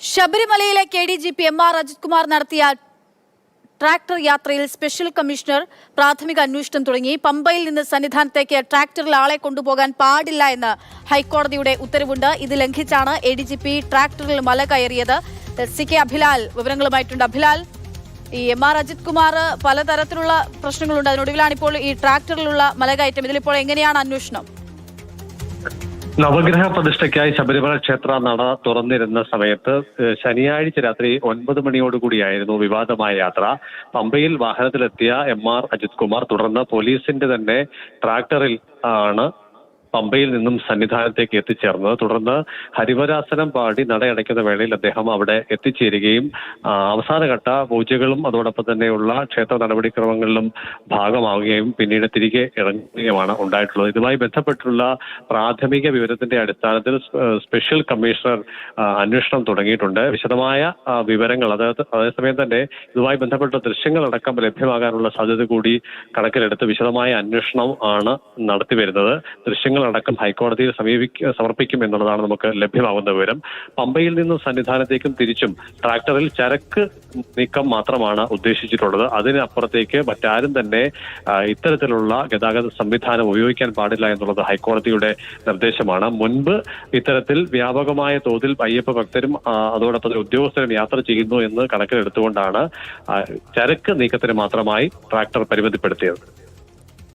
ശബരിമലയിലെ KDGP MR Ajith Kumar നടത്തിയ tractor യാത്രയിൽ സ്പെഷ്യൽ കമ്മീഷണർ പ്രാഥമിക അന്വേഷണം തുടങ്ങി. പമ്പയിൽ നിന്ന് സന്നിധാനത്തേക്ക് ട്രാക്ടറിൽ ആളെ കൊണ്ടുപോകാൻ പാടില്ല എന്ന് ഹൈക്കോടതിയുടെ ഉത്തരവുണ്ട്. ഇത് ലംഘിച്ചാണ് ADGP ട്രാക്ടറിൽ മല കയറിയത്. CK അഭിലാൽ വിവരങ്ങളുമായിട്ടുണ്ട്. അഭിലാൽ, ഈ MR അജിത് കുമാർ പലതരത്തിലുള്ള പ്രശ്നങ്ങളുണ്ട്. അതിനൊടുവിലാണ് ഇപ്പോൾ ഈ ട്രാക്ടറിലുള്ള മലകയറ്റം. ഇതിലിപ്പോൾ എങ്ങനെയാണ് അന്വേഷണം? നവഗ്രഹ പ്രതിഷ്ഠയ്ക്കായി ശബരിമല ക്ഷേത്ര നട തുറന്നിരുന്ന സമയത്ത് ശനിയാഴ്ച രാത്രി 9 മണിയോടുകൂടിയായിരുന്നു വിവാദമായ യാത്ര. പമ്പയിൽ വാഹനത്തിലെത്തിയ MR അജിത് കുമാർ തുടർന്ന് പോലീസിന്റെ തന്നെ ട്രാക്ടറിൽ ആണ് പമ്പയിൽ നിന്നും സന്നിധാനത്തേക്ക് എത്തിച്ചേർന്നത്. തുടർന്ന് ഹരിവരാസനം പാടി നടയടയ്ക്കുന്ന വേളയിൽ അദ്ദേഹം അവിടെ എത്തിച്ചേരുകയും അവസാനഘട്ട പൂജകളും അതോടൊപ്പം തന്നെയുള്ള ക്ഷേത്ര നടപടിക്രമങ്ങളിലും ഭാഗമാവുകയും പിന്നീട് തിരികെ ഇറങ്ങുകയുമാണ് ഉണ്ടായിട്ടുള്ളത്. ഇതുമായി ബന്ധപ്പെട്ടുള്ള പ്രാഥമിക വിവരത്തിന്റെ അടിസ്ഥാനത്തിൽ സ്പെഷ്യൽ കമ്മീഷണർ അന്വേഷണം തുടങ്ങിയിട്ടുണ്ട്. വിശദമായ വിവരങ്ങൾ അതേസമയം തന്നെ ഇതുമായി ബന്ധപ്പെട്ട ദൃശ്യങ്ങളടക്കം ലഭ്യമാകാനുള്ള സാധ്യത കൂടി കണക്കിലെടുത്ത് വിശദമായ അന്വേഷണം ആണ് നടത്തിവരുന്നത്. ദൃശ്യങ്ങളടക്കം ഹൈക്കോടതിയിൽ സമർപ്പിക്കും എന്നുള്ളതാണ് നമുക്ക് ലഭ്യമാകുന്ന വിവരം. പമ്പയിൽ നിന്നും സന്നിധാനത്തേക്കും തിരിച്ചും ട്രാക്ടറിൽ ചരക്ക് നീക്കം മാത്രമാണ് ഉദ്ദേശിച്ചിട്ടുള്ളത്. അതിനപ്പുറത്തേക്ക് മറ്റാരും തന്നെ ഇത്തരത്തിലുള്ള ഗതാഗത സംവിധാനം ഉപയോഗിക്കാൻ പാടില്ല എന്നുള്ളത് ഹൈക്കോടതിയുടെ നിർദ്ദേശമാണ്. മുൻപ് ഇത്തരത്തിൽ വ്യാപകമായ തോതിൽ അയ്യപ്പ ഭക്തരും അതോടൊപ്പം ഉദ്യോഗസ്ഥരും യാത്ര ചെയ്യുന്നു എന്ന് കണക്കിലെടുത്തുകൊണ്ടാണ് ചരക്ക് നീക്കത്തിന് മാത്രമായി ട്രാക്ടർ പരിമിതിപ്പെടുത്തിയത്.